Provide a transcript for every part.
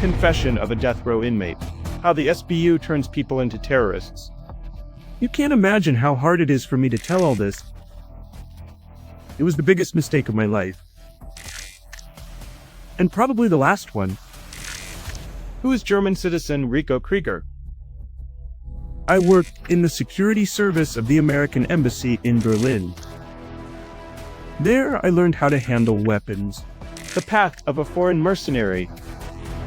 Confession of a death row inmate. How the SBU turns people into terrorists. You can't imagine how hard it is for me to tell all this. It was the biggest mistake of my life. And probably the last one. Who is German citizen Rico Krieger? I worked in the security service of the American Embassy in Berlin. There I learned how to handle weapons. The path of a foreign mercenary.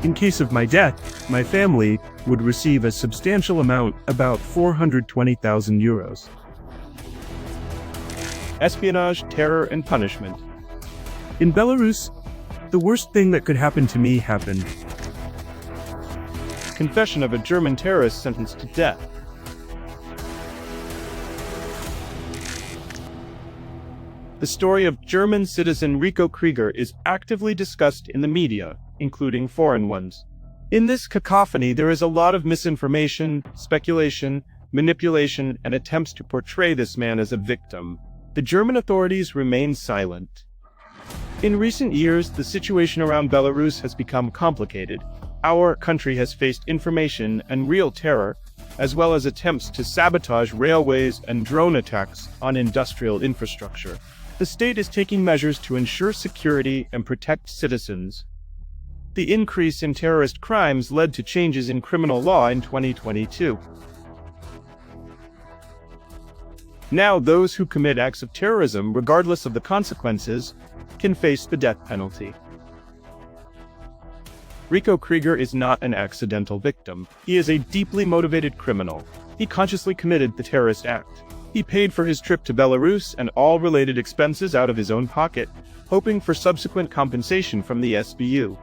In case of my death, my family would receive a substantial amount, about 420,000 euros. Espionage, terror, and punishment. In Belarus, the worst thing that could happen to me happened. Confession of a German terrorist sentenced to death. The story of German citizen Rico Krieger is actively discussed in the media, including foreign ones. In this cacophony, there is a lot of misinformation, speculation, manipulation, and attempts to portray this man as a victim. The German authorities remain silent. In recent years, the situation around Belarus has become complicated. Our country has faced information and real terror, as well as attempts to sabotage railways and drone attacks on industrial infrastructure. The state is taking measures to ensure security and protect citizens. The increase in terrorist crimes led to changes in criminal law in 2022. Now, those who commit acts of terrorism, regardless of the consequences, can face the death penalty. Rico Krieger is not an accidental victim. He is a deeply motivated criminal. He consciously committed the terrorist act. He paid for his trip to Belarus and all related expenses out of his own pocket, hoping for subsequent compensation from the SBU.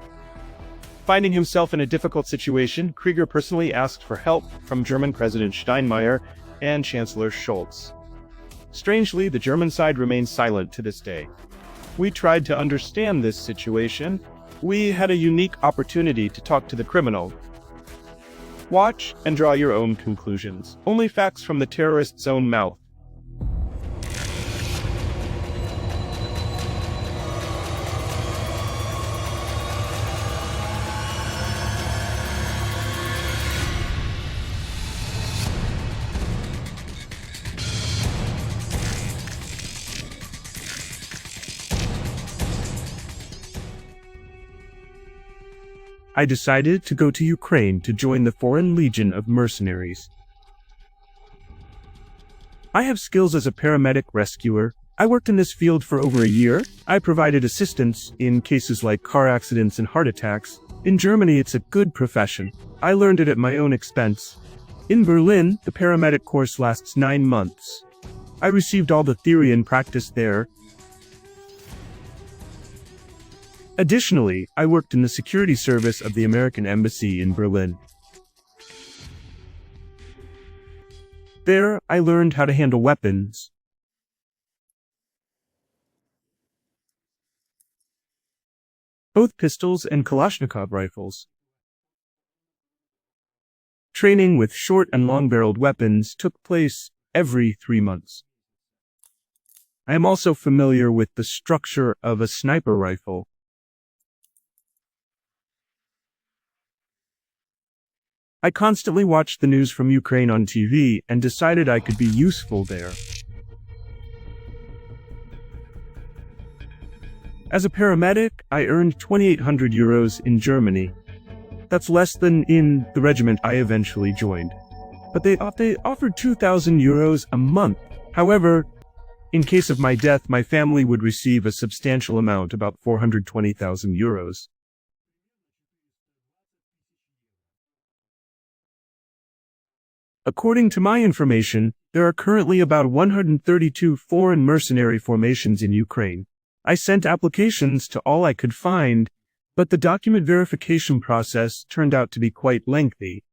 Finding himself in a difficult situation, Krieger personally asked for help from German President Steinmeier and Chancellor Scholz. Strangely, the German side remains silent to this day. We tried to understand this situation. We had a unique opportunity to talk to the criminal. Watch and draw your own conclusions. Only facts from the terrorist's own mouth. I decided to go to Ukraine to join the Foreign Legion of Mercenaries. I have skills as a paramedic rescuer. I worked in this field for over a year. I provided assistance in cases like car accidents and heart attacks. In Germany, it's a good profession. I learned it at my own expense. In Berlin, the paramedic course lasts 9 months. I received all the theory and practice there. Additionally, I worked in the security service of the American Embassy in Berlin. There, I learned how to handle weapons. Both pistols and Kalashnikov rifles. Training with short and long-barreled weapons took place every 3 months. I am also familiar with the structure of a sniper rifle. I constantly watched the news from Ukraine on TV and decided I could be useful there. As a paramedic, I earned 2,800 euros in Germany. That's less than in the regiment I eventually joined. But they offered 2,000 euros a month. However, in case of my death, my family would receive a substantial amount, about 420,000 euros. According to my information, there are currently about 132 foreign mercenary formations in Ukraine. I sent applications to all I could find, but the document verification process turned out to be quite lengthy.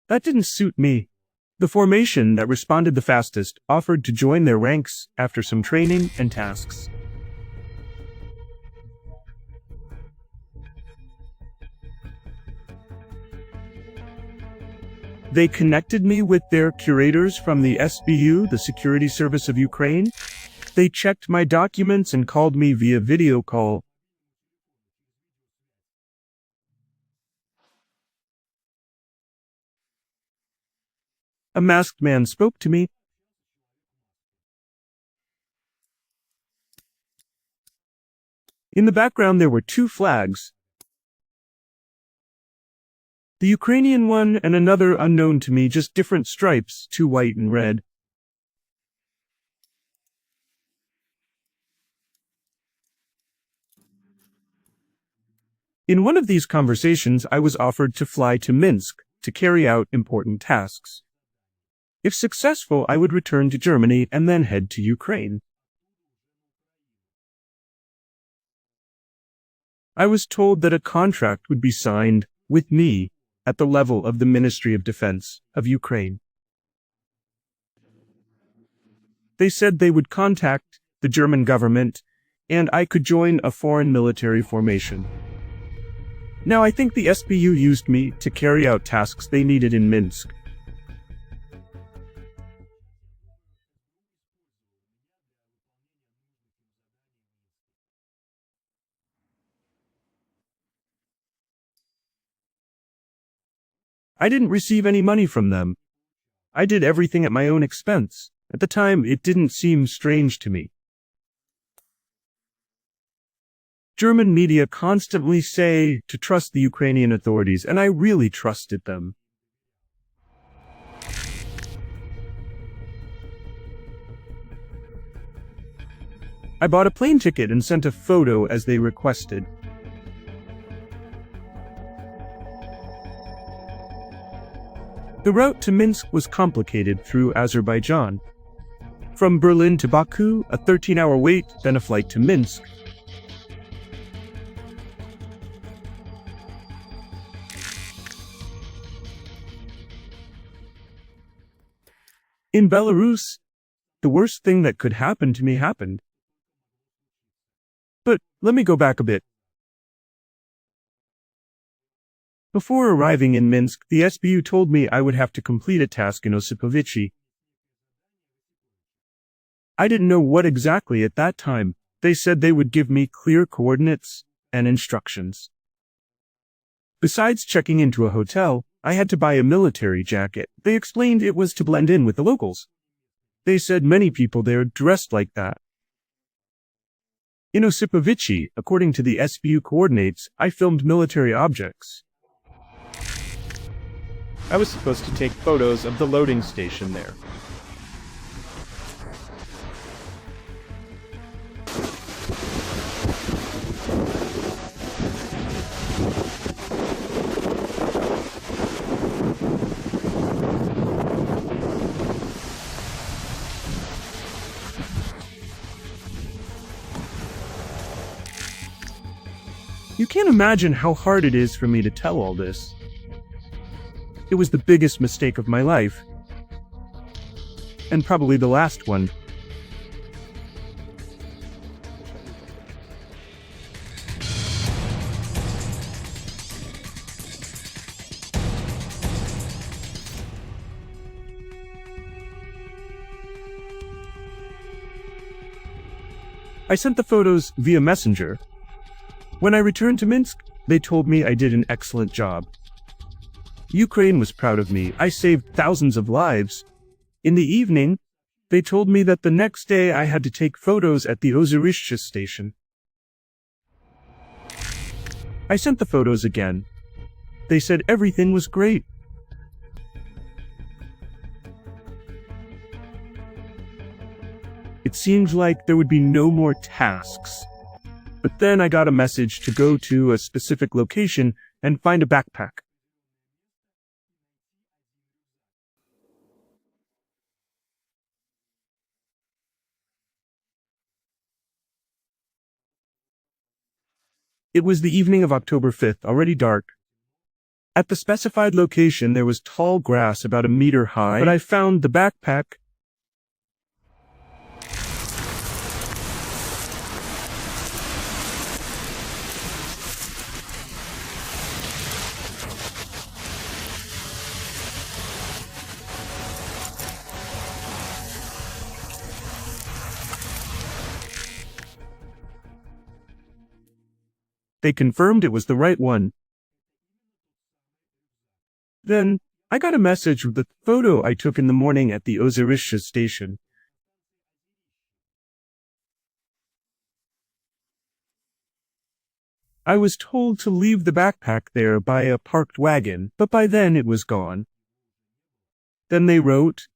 That didn't suit me. The formation that responded the fastest offered to join their ranks after some training and tasks. They connected me with their curators from the SBU, the Security Service of Ukraine. They checked my documents and called me via video call. A masked man spoke to me. In the background there were two flags. The Ukrainian one and another unknown to me, just different stripes, two white and red. In one of these conversations, I was offered to fly to Minsk to carry out important tasks. If successful, I would return to Germany and then head to Ukraine. I was told that a contract would be signed with me at the level of the Ministry of Defense of Ukraine. They said they would contact the German government and I could join a foreign military formation. Now I think the SBU used me to carry out tasks they needed in Minsk. I didn't receive any money from them. I did everything at my own expense. At the time, it didn't seem strange to me. German media constantly say to trust the Ukrainian authorities, and I really trusted them. I bought a plane ticket and sent a photo as they requested. The route to Minsk was complicated through Azerbaijan. From Berlin to Baku, a 13-hour wait, then a flight to Minsk. In Belarus, the worst thing that could happen to me happened. But let me go back a bit. Before arriving in Minsk, the SBU told me I would have to complete a task in Osipovichy. I didn't know what exactly at that time. They said they would give me clear coordinates and instructions. Besides checking into a hotel, I had to buy a military jacket. They explained it was to blend in with the locals. They said many people there dressed like that. In Osipovichy, according to the SBU coordinates, I filmed military objects. I was supposed to take photos of the loading station there. You can't imagine how hard it is for me to tell all this. It was the biggest mistake of my life. And probably the last one. I sent the photos via Messenger. When I returned to Minsk, they told me I did an excellent job. Ukraine was proud of me. I saved thousands of lives. In the evening, they told me that the next day I had to take photos at the Ozerishche station. I sent the photos again. They said everything was great. It seemed like there would be no more tasks. But then I got a message to go to a specific location and find a backpack. It was the evening of October 5th, already dark. At the specified location there was tall grass about a meter high, but I found the backpack. They confirmed it was the right one. Then, I got a message with the photo I took in the morning at the Ozerishcha station. I was told to leave the backpack there by a parked wagon, but by then it was gone. Then they wrote,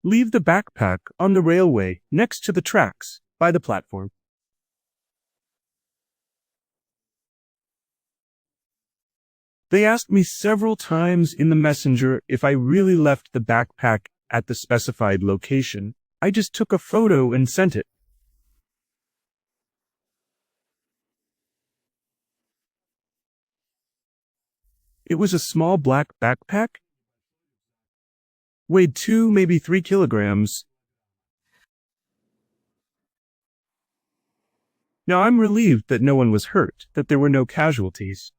"Leave the backpack on the railway next to the tracks by the platform." They asked me several times in the messenger if I really left the backpack at the specified location. I just took a photo and sent it. It was a small black backpack. Weighed 2, maybe 3 kilograms. Now I'm relieved that no one was hurt, that there were no casualties.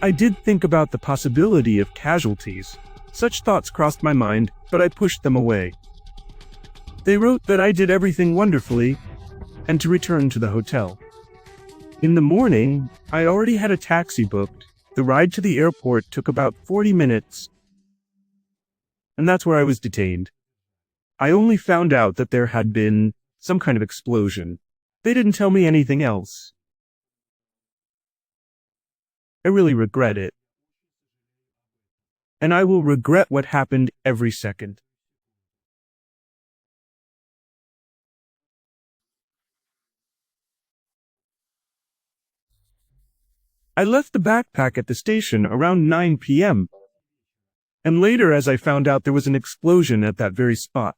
I did think about the possibility of casualties. Such thoughts crossed my mind, but I pushed them away. They wrote that I did everything wonderfully, and to return to the hotel. In the morning, I already had a taxi booked. The ride to the airport took about 40 minutes, and that's where I was detained. I only found out that there had been some kind of explosion. They didn't tell me anything else. I really regret it. And I will regret what happened every second. I left the backpack at the station around 9 p.m. And later, as I found out, there was an explosion at that very spot.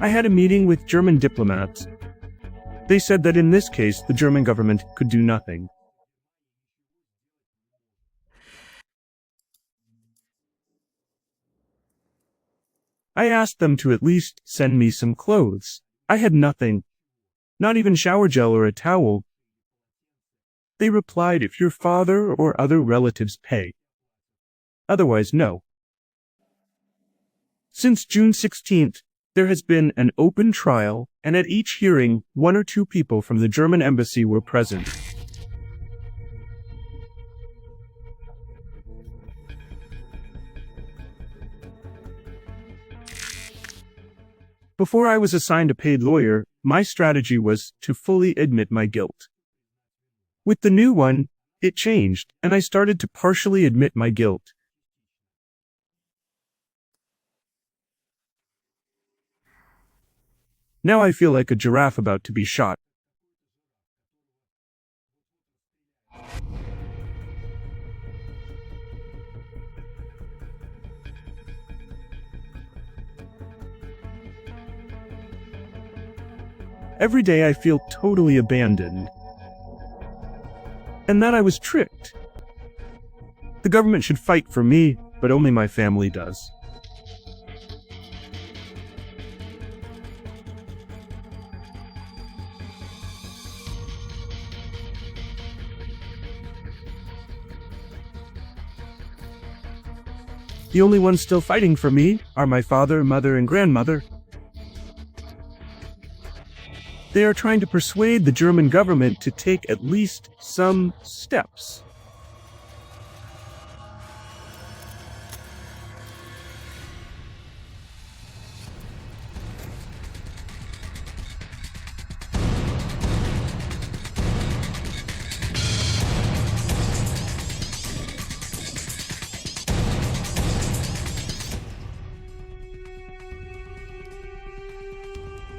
I had a meeting with German diplomats. They said that in this case, the German government could do nothing. I asked them to at least send me some clothes. I had nothing, not even shower gel or a towel. They replied, "If your father or other relatives pay. Otherwise, no." Since June 16th, there has been an open trial, and at each hearing, 1 or 2 people from the German embassy were present. Before I was assigned a paid lawyer, my strategy was to fully admit my guilt. With the new one, it changed, and I started to partially admit my guilt. Now I feel like a giraffe about to be shot. Every day I feel totally abandoned. And that I was tricked. The government should fight for me, but only my family does. The only ones still fighting for me are my father, mother, and grandmother. They are trying to persuade the German government to take at least some steps.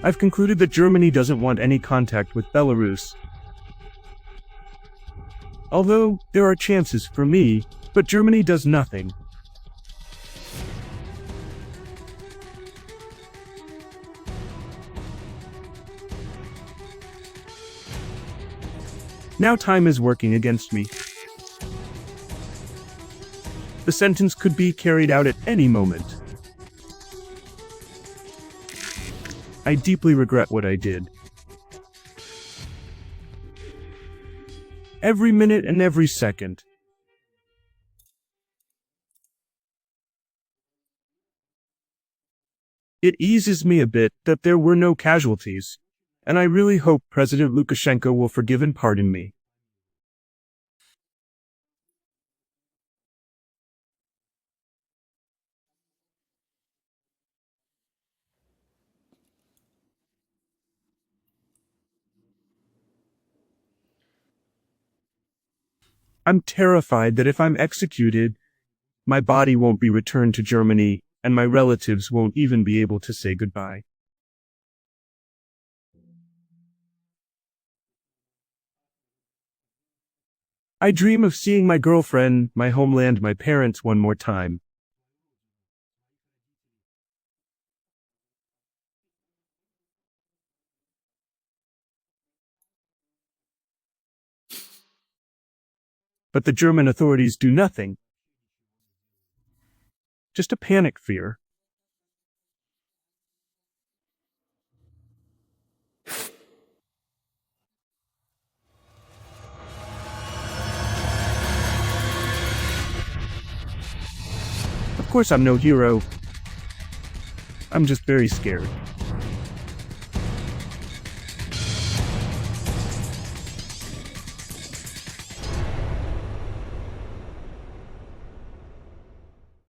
I've concluded that Germany doesn't want any contact with Belarus. Although there are chances for me, but Germany does nothing. Now time is working against me. The sentence could be carried out at any moment. I deeply regret what I did. Every minute and every second. It eases me a bit that there were no casualties, and I really hope President Lukashenko will forgive and pardon me. I'm terrified that if I'm executed, my body won't be returned to Germany, and my relatives won't even be able to say goodbye. I dream of seeing my girlfriend, my homeland, my parents one more time. But the German authorities do nothing. Just a panic fear. Of course I'm no hero. I'm just very scared.